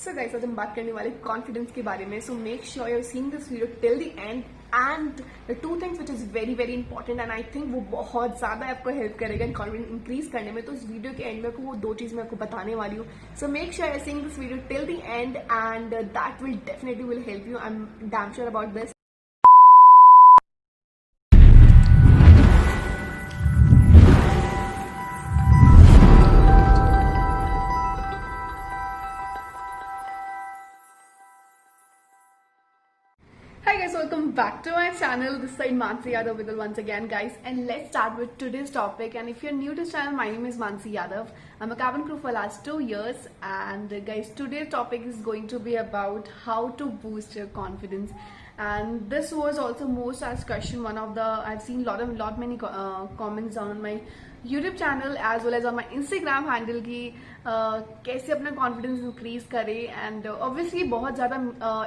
So guys, आज हम बात करने वाले कॉन्फिडेंस के बारे में. So make sure you are seeing this video till the end and the two things which is very very important and I think वो बहुत ज्यादा आपको हेल्प करेगा कॉन्फिडेंस इंक्रीज करने में. तो इस वीडियो के एंड में वो दो चीज मैं आपको बताने वाली हूँ. So make sure you are seeing this video till the end and that will definitely will help you. I am damn sure about this. Hi guys, welcome back to my channel. This side Mansi Yadav Vidal once again guys, and let's start with today's topic. And if you're new to this channel, my name is Mansi Yadav. I'm a cabin crew for last 2 years, and guys, today's topic is going to be about how to boost your confidence. And this was also most asked question. I've seen lot many comments on my YouTube channel as well as on my Instagram handle की कैसे अपना confidence increase करे. And obviously बहुत ज़्यादा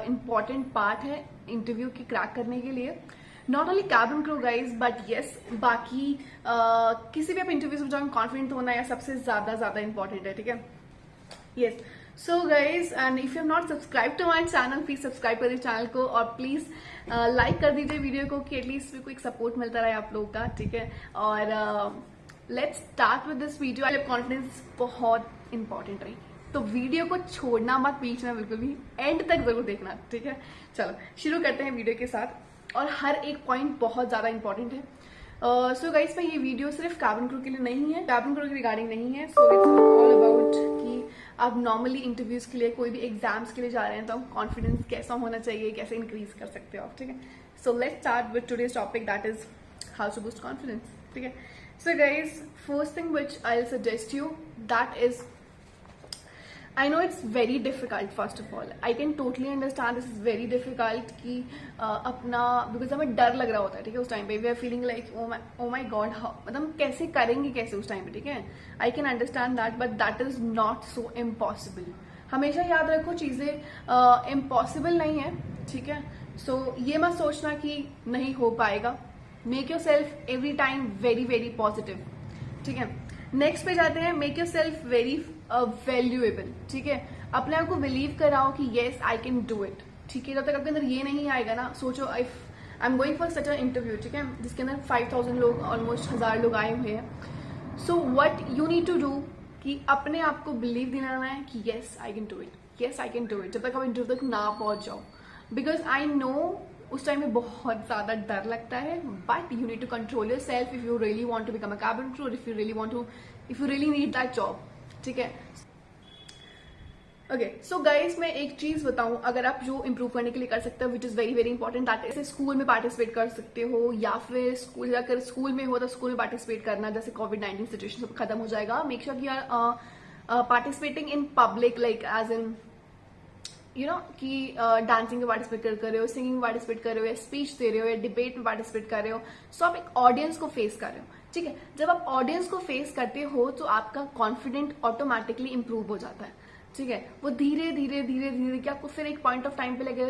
important part है interview की crack करने के लिए. Not only cabin crew guys but yes, बाकी किसी भी आप इंटरव्यू से जाओ कॉन्फिडेंट होना या सबसे ज़्यादा इंपॉर्टेंट है. ठीक है, yes. So guys, and if you have not subscribe to my channel, please subscribe करिए चैनल को और प्लीज लाइक कर दीजिए वीडियो को कि एटलीस्ट मेरे को एक सपोर्ट मिलता रहे आप लोगों का. ठीक है, और let's start with this video. Confidence बहुत इंपॉर्टेंट रही, तो वीडियो को छोड़ना मत बीच में, बिल्कुल भी एंड तक जरूर देखना. ठीक है, चलो शुरू करते हैं वीडियो के साथ. और हर एक पॉइंट बहुत ज्यादा इंपॉर्टेंट है. सो गाइस, मैं ये वीडियो सिर्फ कैबिन क्रू के लिए नहीं है, कैबिन क्रू के रिगार्डिंग नहीं है. सो इट्स ऑल अबाउट कि आप नॉर्मली इंटरव्यूज के लिए, कोई भी एग्जाम्स के लिए जा रहे हैं तो कॉन्फिडेंस कैसा होना चाहिए, कैसे इंक्रीज कर सकते हो आप. ठीक है, so let's start with today's topic, that is how to boost confidence. ठीक है, so guys, first thing which I'll suggest you, that is, I know it's very difficult. First of all, I can totally understand this is very difficult कि अपना because हमें डर लग रहा होता है. ठीक है, उस टाइम पे we are feeling like oh my god, मतलब कैसे करेंगे कैसे उस टाइम पे. ठीक है, I can understand that, but that is not so impossible. हमेशा याद रखो चीजें इम्पॉसिबल नहीं है. ठीक है, so ये मत सोचना कि नहीं हो पाएगा. Make yourself every time very very positive. ठीक है, नेक्स्ट पे जाते हैं. Make yourself very valuable. ठीक है, अपने आप को बिलीव कराओ कि yes I can do it. ठीक है, जब तक आपके अंदर ये नहीं आएगा ना, सोचो if I am going for such a interview, ठीक है, जिसके अंदर 5000 लोग, ऑलमोस्ट 1000 लोग आए हुए हैं. So what you need to do कि अपने आप को बिलीव दिलाना है कि yes I can do it, yes I can do it, जब तक आप इंटरव्यू तक ना पहुंच जाओ. बिकॉज आई नो उस टाइम में बहुत ज्यादा डर लगता है, but you need to control yourself if you really want to become a cabin crew, if you really need that job. ठीक है, ओके. सो गाइस, मैं एक चीज बताऊं, अगर आप जो इंप्रूव करने के लिए कर सकते हो विच is very very important, that is school में पार्टिसिपेट कर सकते हो, या फिर स्कूल जाकर स्कूल में हो तो स्कूल में पार्टिसिपेट करना. जैसे कोविड-19 सिचुएशन खत्म हो जाएगा, मेक श्योर कि are participating in public, like as in you know कि डांसिंग में पार्टिसिपेट कर रहे हो, सिंगिंग में पार्टिसिपेट कर रहे हो, या स्पीच दे रहे हो, या डिबेट में पार्टिसिपेट कर रहे हो. सो आप एक ऑडियंस को फेस कर रहे हो. ठीक है, जब आप ऑडियंस को फेस करते हो तो आपका कॉन्फिडेंट ऑटोमेटिकली इंप्रूव हो जाता है. ठीक है, वो धीरे धीरे धीरे धीरे कि आपको फिर एक पॉइंट ऑफ टाइम पे लगेगा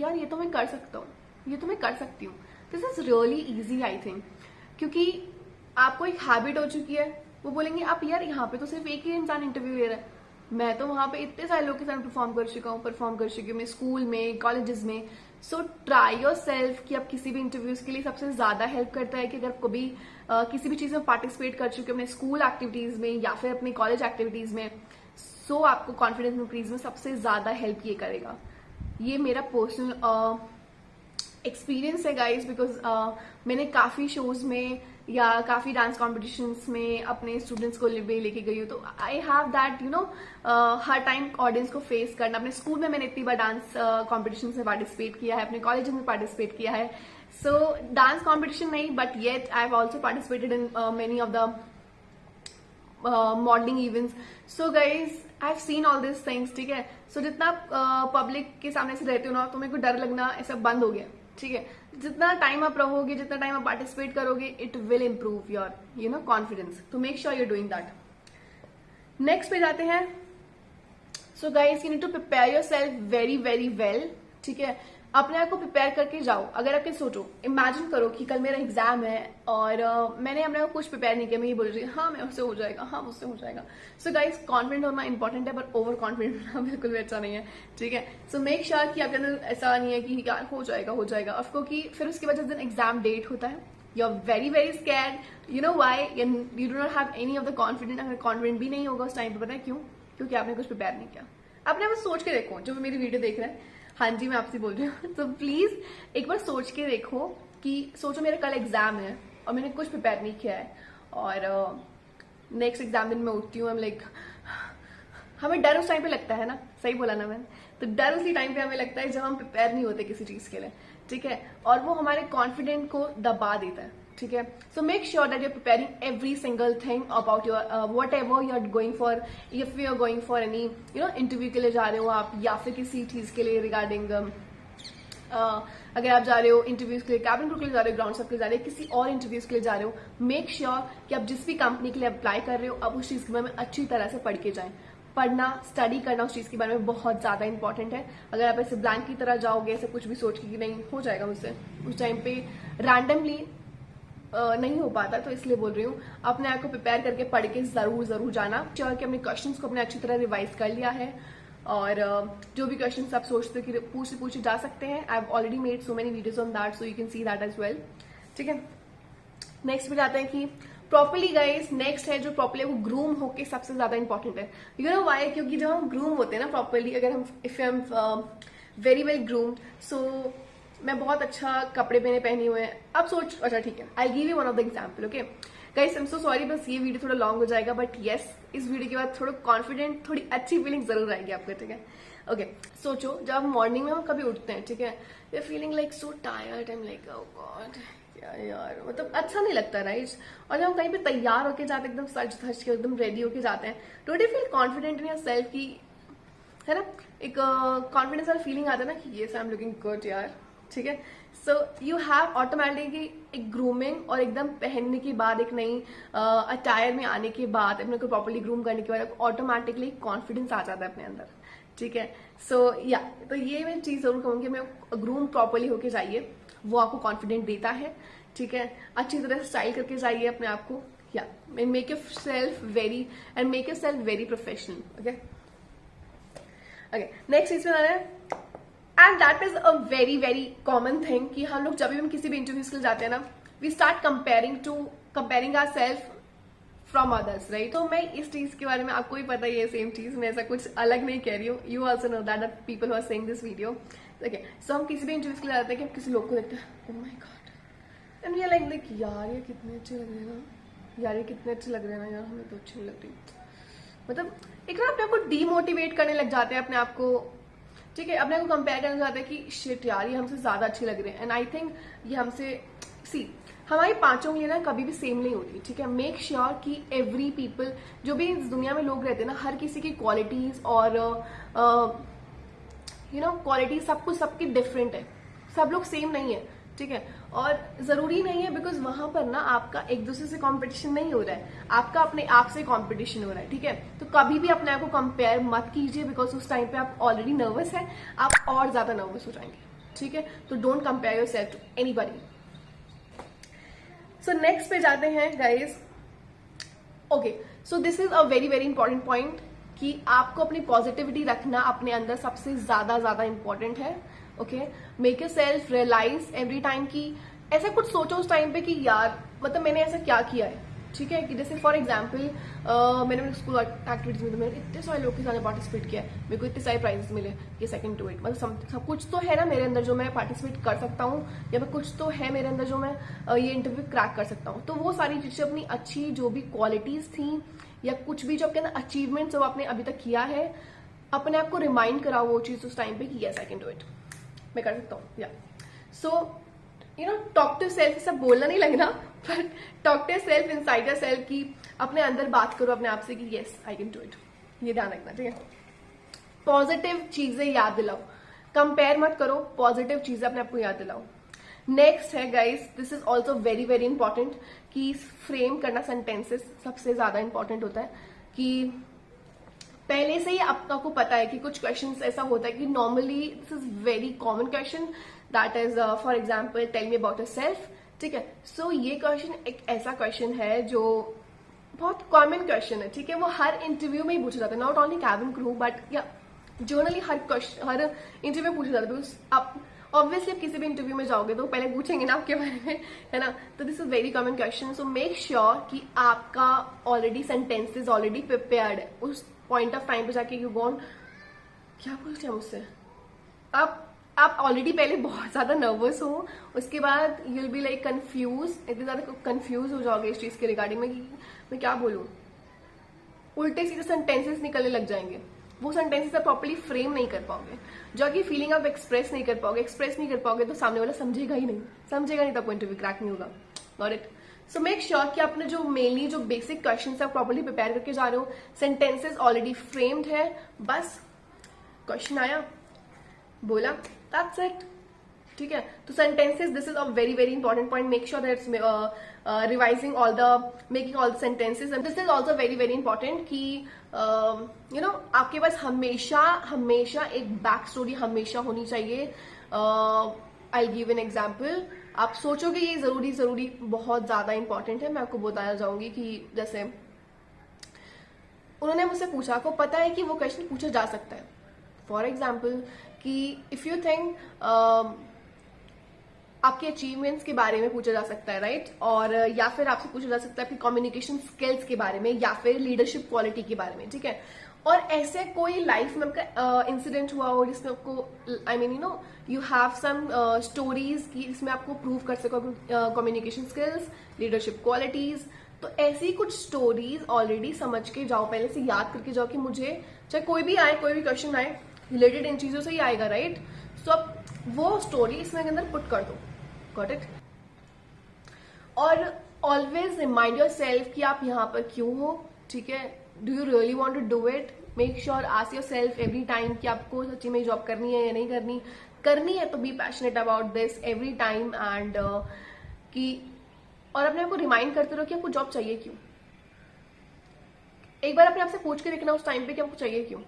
यार ये तो मैं कर सकता हूँ, ये तो मैं कर सकती हूँ. This is really easy I think, क्योंकि आपको एक हैबिट हो चुकी है. वो बोलेंगे आप यार यहाँ पे तो सिर्फ एक ही इंसान इंटरव्यू ले रहा है, मैं तो वहां पे इतने सारे लोग के साथ परफॉर्म कर चुकी हूँ मैं स्कूल में, कॉलेजेस में. सो ट्राई योर सेल्फ कि आप किसी भी इंटरव्यूज के लिए सबसे ज्यादा हेल्प करता है कि अगर कभी किसी भी चीज में पार्टिसिपेट कर चुके हो अपने स्कूल एक्टिविटीज में या फिर अपने कॉलेज एक्टिविटीज में, सो आपको कॉन्फिडेंस इंक्रीज में सबसे ज्यादा हेल्प ये करेगा. ये मेरा पर्सनल एक्सपीरियंस है गाइज, बिकॉज मैंने काफी शोज में या काफी डांस कॉम्पिटिशन्स में अपने स्टूडेंट्स को लेके गई हूँ. तो I have that you know her time audience को फेस करना. अपने स्कूल में मैंने इतनी बार डांस कॉम्पिटिशन में पार्टिसिपेट किया है, अपने कॉलेज में पार्टिसिपेट किया है. सो डांस कॉम्पिटिशन नहीं, but yet I have also participated in many of the modelling events. So guys I have seen all this things. ठीक है, सो जितना आप पब्लिक के सामने से रहते हो ना, तो मेरे को डर लगना ऐसा बंद हो गया. ठीक है, जितना टाइम आप रहोगे, जितना टाइम आप पार्टिसिपेट करोगे, it will improve your you know confidence. तो make sure you doing that. Next पे जाते हैं. So guys, you need to prepare yourself very very well. ठीक है, अपने आप को प्रिपेयर करके जाओ। अगर आप सोचो, इमेजिन करो कि कल मेरा एग्जाम है और मैंने अपने आप को कुछ प्रिपेयर नहीं किया, मैं ये बोल रही हूँ हाँ मैं उससे हो जाएगा, हाँ मुझसे हो जाएगा। सो गाइस, कॉन्फिडेंट होना इंपॉर्टेंट है, पर ओवर कॉन्फिडेंट होना बिल्कुल भी अच्छा नहीं है, ठीक है। सो मेक श्योर कि आपके अंदर ऐसा नहीं है कि यार हो जाएगा आपको, कि फिर उसके बाद जिस दिन एग्जाम डेट होता है you are very scared, you know why, you do not have any of the confident. अगर कॉन्फिडेंट भी नहीं होगा उस टाइम पे, पता है क्यों? क्योंकि आपने कुछ प्रिपेयर नहीं किया। आपने बस सोच के देखो, जो मेरी वीडियो देख रहे हैं, हाँ जी मैं आपसे बोल रही हूँ, तो प्लीज एक बार सोच के देखो कि सोचो मेरा कल एग्जाम है और मैंने कुछ प्रिपेयर नहीं किया है, और नेक्स्ट एग्जाम दिन मैं उठती हूँ, हम लाइक, हमें डर उस टाइम पे लगता है ना, सही बोला ना मैंने, तो डर उसी टाइम पे हमें लगता है जब हम प्रिपेयर नहीं होते किसी चीज के लिए, ठीक है, और वो हमारे कॉन्फिडेंट को दबा देता है, ठीक है। So make sure that you are preparing every single thing about your whatever you are going for. If you are going for any interview के लिए जा रहे हो आप, या फिर किसी चीज के लिए रिगार्डिंग अगर आप जा रहे हो इंटरव्यूज के लिए, कैबिन क्रू के लिए जा रहे हो, ग्राउंड सब के लिए जा रहे हो, किसी और इंटरव्यूज के लिए जा रहे हो, मेक श्योर कि आप जिस भी कंपनी के लिए अप्लाई कर रहे हो आप उस चीज के बारे में अच्छी तरह से पढ़ के जाएं। पढ़ना, स्टडी करना उस चीज के बारे में बहुत ज्यादा इंपॉर्टेंट है। अगर आप ऐसे ब्लैंक की तरह जाओगे, ऐसे कुछ भी सोच के कि नहीं हो जाएगा मुझसे, उस टाइम पे रैंडमली नहीं हो पाता, तो इसलिए बोल रही हूँ अपने आप को प्रिपेयर करके पढ़ के जरूर जाना। श्योर कि अपने क्वेश्चंस को अपने अच्छी तरह रिवाइज कर लिया है, और जो भी क्वेश्चंस आप सोचते हो कि पूछे जा सकते हैं, I have already made so many videos on that, so you can see that as well, ठीक है। नेक्स्ट पे जाते हैं कि प्रॉपरली गाइस, नेक्स्ट है जो प्रॉपरली वो ग्रूम होके सबसे ज्यादा इंपॉर्टेंट है। You know why? क्योंकि जब हम ग्रूम होते हैं ना प्रॉपरली, अगर हम if I am very well groomed, so मैं बहुत अच्छा कपड़े पहने हुए हैं, अब सोच, अच्छा ठीक है, I give you one of the example, okay guys, I am so sorry, बस ये वीडियो थोड़ा लॉन्ग हो जाएगा, बट येस, इस वीडियो के बाद थोड़ा कॉन्फिडेंट, थोड़ी अच्छी फीलिंग जरूर आएगी आपको, ठीक है। ओके, सोचो जब हम मॉर्निंग में हम कभी उठते हैं, ठीक है, we are feeling like so tired, I am like oh God, यार मतलब अच्छा नहीं लगता, राइट। और जब हम कहीं पे तैयार होके जाते हैं, एकदम सज धज के एकदम रेडी होके जाते हैं, don't you feel confident in your self, की है ना, एक कॉन्फिडेंस वाला फीलिंग आता है ना कि yes I am looking good यार, ठीक है। सो यू हैव ऑटोमेटिकली एक ग्रूमिंग, और एकदम पहनने के बाद, एक नई अटायर में आने के बाद, अपने को प्रॉपरली ग्रूम करने के बाद ऑटोमेटिकली कॉन्फिडेंस आ जाता है अपने अंदर, ठीक है। सो या तो ये मैं चीज जरूर कहूंगी, मैं ग्रूम प्रॉपरली होके जाइए, वो आपको कॉन्फिडेंट देता है, ठीक है। अच्छी तरह से स्टाइल करके जाइए अपने आप को, या make yourself very professional, okay. Next चीज में आ रहा है, and that is a very common thing, कि हम लोग जब भी हम किसी भी इंटरव्यूज के लिए जाते हैं ना, we start comparing ourself from others, right. तो मैं इस चीज के बारे में, आपको भी पता ही है सेम चीज, मैं ऐसा कुछ अलग नहीं कह रही हूँ, you also know that people who are saying this video, okay. So हम किसी भी इंटरव्यूज के लिए जाते हैं कि हम किसी लोग को देखते हैं, oh my God, and we are like यार ये कितने अच्छे लग रहे हैं ना, यार ये कितने अच्छे लग रहे हैं ना, यार हमें तो अच्छे नहीं लग रही, मतलब एक ना अपने आप को डीमोटिवेट करने लग जाते हैं अपने आप को, ठीक है, अपने को कंपेयर करना चाहते हैं कि शिट यार ये हमसे ज्यादा अच्छे लग रहे हैं, एंड आई थिंक ये हमसे, सी हमारी पांचों की ना कभी भी सेम नहीं होती, ठीक है। मेक श्योर कि एवरी पीपल, जो भी इस दुनिया में लोग रहते हैं ना, हर किसी की क्वालिटीज और क्वालिटीज सब कुछ सबकी डिफरेंट है, सब लोग सेम नहीं है, ठीक है। और जरूरी नहीं है, बिकॉज वहां पर ना आपका एक दूसरे से कंपटीशन नहीं हो रहा है, आपका अपने आप से कंपटीशन हो रहा है, ठीक है। तो कभी भी अपने आप को कंपेयर मत कीजिए, बिकॉज उस टाइम पे आप ऑलरेडी नर्वस है, आप और ज्यादा नर्वस हो जाएंगे, ठीक है। तो don't compare yourself to anybody. So next पे जाते हैं guys, okay. So this is a very important point, कि आपको अपनी पॉजिटिविटी रखना अपने अंदर सबसे ज्यादा इंपॉर्टेंट है, okay. Make yourself realize every time कि ऐसा कुछ सोचो उस टाइम पे कि यार मतलब मैंने ऐसा क्या किया है, ठीक है। कि जैसे फॉर एग्जाम्पल मैंने अपने स्कूल एक्टिविटीज में, मैंने इतने सारे लोग के साथ पार्टिसिपेट किया है, मेरे को इतने सारे प्राइजेस मिले, ये सेकंड टू इट, मतलब सब कुछ तो है ना मेरे अंदर जो मैं पार्टिसिपेट कर सकता हूँ, या फिर कुछ तो है मेरे अंदर जो मैं ये इंटरव्यू क्रैक कर सकता हूँ। तो वो सारी चीजें, अपनी अच्छी जो भी क्वालिटीज थी, या कुछ भी जो आपके अंदर अचीवमेंट जो आपने अभी तक किया है, अपने आप को रिमाइंड कराओ वो चीज उस टाइम पे कि yes I can do it, मैं कर सकता हूँ, या सो टॉक टू सेल्फ, सब बोलना नहीं लगना, but talk to self inside yourself, की अपने अंदर बात करो अपने आप से कि yes I can do it, ये ध्यान रखना, ठीक है। पॉजिटिव चीजें याद दिलाओ, कंपेयर मत करो, पॉजिटिव चीजें अपने आप को याद दिलाओ। नेक्स्ट है guys, this is also very important, कि फ्रेम करना सेंटेंसेस सबसे ज्यादा इंपॉर्टेंट होता है, कि पहले से ही आपको पता है कि कुछ क्वेश्चंस ऐसा होता है कि normally this is very common question, that is for example tell me about yourself, ठीक है। सो ये क्वेश्चन एक ऐसा क्वेश्चन है जो बहुत कॉमन क्वेश्चन है, ठीक है। वो हर इंटरव्यू में ही पूछा जाता है, not only cabin crew but या जनरली हर इंटरव्यू में पूछा जाता है। आप ऑब्वियसली आप किसी भी इंटरव्यू में जाओगे तो पहले पूछेंगे ना आपके बारे में, है ना। तो this is very common question. So make sure कि आपका ऑलरेडी सेंटेंसेस ऑलरेडी प्रिपेयर्ड है। उस पॉइंट ऑफ टाइम पे जाके यू गोन क्या बोलते हैं मुझसे, आप ऑलरेडी पहले बहुत ज्यादा नर्वस हो, उसके बाद यूल बी लाइक कंफ्यूज, इतने ज्यादा कंफ्यूज हो जाओगे इस चीज के रिगार्डिंग में कि मैं क्या बोलूं, उल्टे सीधे सेंटेंसेस निकलने लग जाएंगे। वो सेंटेंसेस आप प्रॉपर्ली फ्रेम नहीं कर पाओगे, जो कि फीलिंग आप एक्सप्रेस नहीं कर पाओगे तो सामने वाला समझेगा नहीं तो आपको इंटरव्यू क्रैक नहीं होगा। Got it. So make sure कि आपने जो मेनली जो बेसिक क्वेश्चन है प्रॉपर्ली प्रिपेयर करके जा रहे हो, सेंटेंसेस ऑलरेडी फ्रेम्ड है, बस क्वेश्चन आया बोला, दैट्स इट, ठीक है। तो sentences, this is a very very important point. Make sure that's revising all the making all the sentences, and this is also very very important कि you know आपके पास हमेशा एक बैक स्टोरी हमेशा होनी चाहिए। I give an example. आप सोचोगे ये जरूरी बहुत ज्यादा इंपॉर्टेंट है, मैं आपको बताना चाहूंगी कि जैसे उन्होंने मुझसे पूछा, आपको पता है कि वो क्वेश्चन पूछा जा सकता है। फॉर एग्जाम्पल कि इफ यू थिंक आपके अचीवमेंट्स के बारे में पूछा जा सकता है, राइट, और या फिर आपसे पूछा जा सकता है आपकी कम्युनिकेशन स्किल्स के बारे में या फिर लीडरशिप क्वालिटी के बारे में, ठीक है। और ऐसे कोई लाइफ में आपका इंसिडेंट हुआ हो जिसमें आपको I mean you have some stories की जिसमें आपको प्रूव कर सको कम्युनिकेशन स्किल्स, लीडरशिप क्वालिटीज। तो ऐसी कुछ स्टोरीज ऑलरेडी समझ के जाओ, पहले से याद करके जाओ कि मुझे चाहे कोई भी क्वेश्चन आए रिलेटेड इन चीजों से ही आएगा, राइट। सो अब वो स्टोरी इसमें अंदर पुट कर दो। Got it. और ऑलवेज रिमाइंड योर सेल्फ कि आप यहाँ पर क्यों हो, ठीक है। Do you really want to do it? Make sure, ask yourself every time कि आपको सच्ची में जॉब करनी है या नहीं करनी है तो be passionate about this every time, and कि और अपने आपको रिमाइंड करते रहो कि आपको जॉब चाहिए क्यों। एक बार अपने आपसे पूछ के देखना उस टाइम पे कि आपको चाहिए क्यों।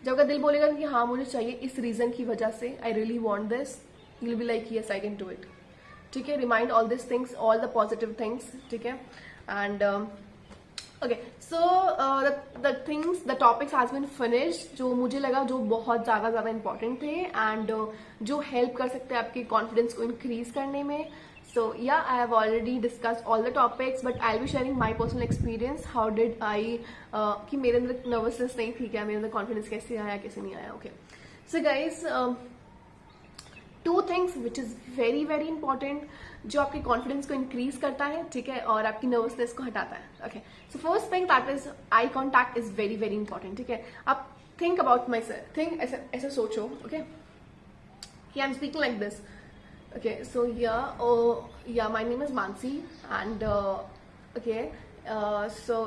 जब आपका दिल बोलेगा कि हाँ मुझे चाहिए इस रीजन की वजह से, I really want this, you will be like yes I can do it, ठीक है। Remind all this things, all the positive things, ठीक है। And okay, so the topics has been finished, जो मुझे लगा जो बहुत ज्यादा इंपॉर्टेंट थे एंड जो हेल्प कर सकते हैं आपके कॉन्फिडेंस को इंक्रीज करने में। So yeah, I have already discussed all the topics, but I'll be sharing my personal experience. How did I कि मेरे अंदर nervousness नहीं थी क्या, मेरे अंदर confidence कैसे आया कैसे नहीं आया। Okay, so guys, two things which is very very important जो आपके confidence को increase करता है, ठीक है, और आपकी nervousness को हटाता है। Okay, so first thing that is eye contact is very very important, ठीक है। आप think about myself, think ऐसा सोचो, okay, कि I'm speaking like this. Okay, so yeah, my name is Mansi, and okay, so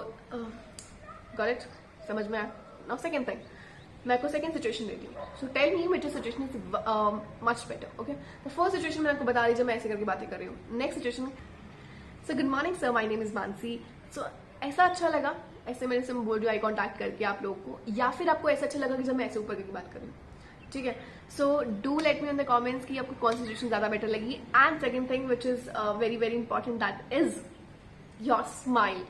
got it? समझ में आया? Now second thing, मैं आपको second situation देती हूँ. So tell me which situation is much better. Okay, the first situation मैं आपको बता रही जब मैं ऐसे करके बातें कर रही हूँ. Next situation, so good morning sir, my name is Mansi. So ऐसा अच्छा लगा, ऐसे मेरे से बोल रही हूँ आई कॉन्टैक्ट करके आप लोगों को, या फिर आपको ऐसा अच्छा लगा कि जब मैं ऐसे ऊपर करके बात कर रही हूँ, ठीक है। So do let me in the comments कि आपको कौन सी सिचुएशन ज्यादा बेटर लगी। And second thing which is very very important, that is your smile.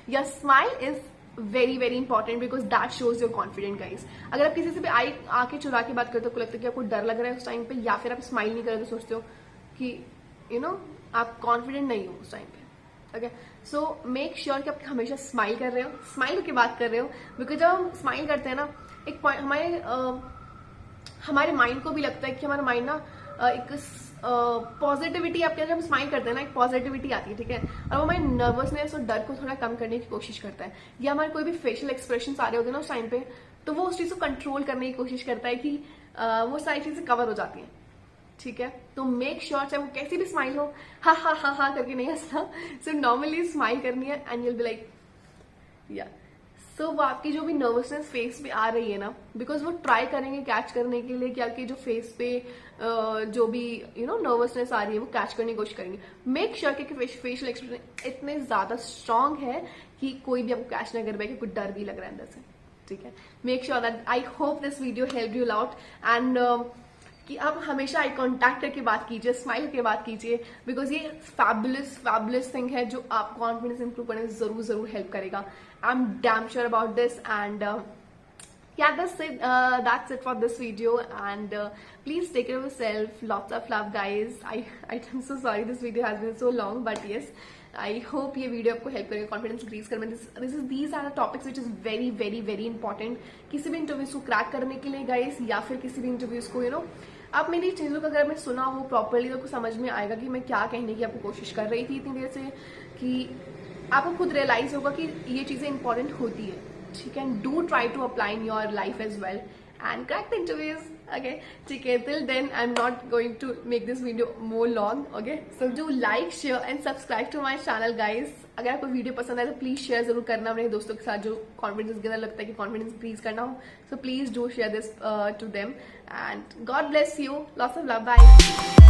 Your smile is very very important because that shows your confident guys. अगर आप किसी से भी आके चुरा के बात करते हो, आपको लगता है कि आपको डर लग रहा है उस टाइम पे, या फिर आप स्माइल नहीं कर रहे तो सोचते हो कि यू नो आप कॉन्फिडेंट नहीं हो उस टाइम पे। ओके, सो मेक श्योर कि आप हमेशा स्माइल कर रहे हो, स्माइल होकर बात कर रहे हो, बिकॉज जब हम स्माइल करते हैं ना, एक पॉइंट हमारे माइंड को भी लगता है कि हमारा माइंड ना एक पॉजिटिविटी, आपके जब हम स्माइल करते हैं ना एक पॉजिटिविटी आती है, ठीक है। और वो हमारी नर्वसनेस और डर को थोड़ा कम करने की कोशिश करता है, या हमारे कोई भी फेशियल एक्सप्रेशन आ रहे होते हैं ना उस टाइम पे, तो वो उस चीज को कंट्रोल करने की कोशिश करता है कि वो सारी चीजें कवर हो जाती हैं, ठीक है। तो मेक श्योर चाहे वो कैसी भी स्माइल हो, हा हा हा हा करके नहीं हंसना, सिर्फ नॉर्मली स्माइल करनी है एंड यूल बी लाइक या। सो वो आपकी जो भी नर्वसनेस फेस पे आ रही है ना, बिकॉज वो ट्राई करेंगे कैच करने के लिए कि आपकी जो फेस पे जो भी नर्वसनेस आ रही है वो कैच करने की कोशिश करेंगे। मेक श्योर कि फेशियल एक्सप्रेशन इतने ज्यादा स्ट्रांग है कि कोई भी आपको कैच ना कर पाए कि कुछ डर भी लग रहा है अंदर से, ठीक है. Make sure that I hope this video help you lot and कि आप हमेशा आई कॉन्टैक्ट करके बात कीजिए, स्माइल करके बात कीजिए, बिकॉज ये फैबुलस थिंग है जो आप कॉन्फिडेंस इंप्रूव करने में जरूर हेल्प करेगा. आई am damn sure about this and yeah, that's it for this video and please take care of yourself. Lots of love guys. I'm so sorry this video has been so long, but yes, I hope ये video आपको help करेगा confidence increase करने में. these are the topics which is very important किसी भी interviews को crack करने के लिए गाइस, या फिर किसी भी इंटरव्यूज को यू नो आप मेरी चीजों को अगर मैं सुना हो प्रॉपरली तो आपको समझ में आएगा कि मैं क्या कहने की आपको कोशिश कर रही थी इतनी देर से, कि आपको खुद रियलाइज होगा कि ये चीजें इंपॉर्टेंट होती है. ठीक है, do try to apply in your life as well and crack the interviews. Okay, ठीक है, till then I am not going to make this video more long. Okay, so do like, share and subscribe to my channel guys. अगर आपको video पसंद आए तो please share जरूर करना अपने दोस्तों के साथ जो कॉन्फिडेंस के अंदर लगता है कि कॉन्फिडेंस इंक्रीज करना हो. So please do share this to them and God bless you. Lots of love. Bye.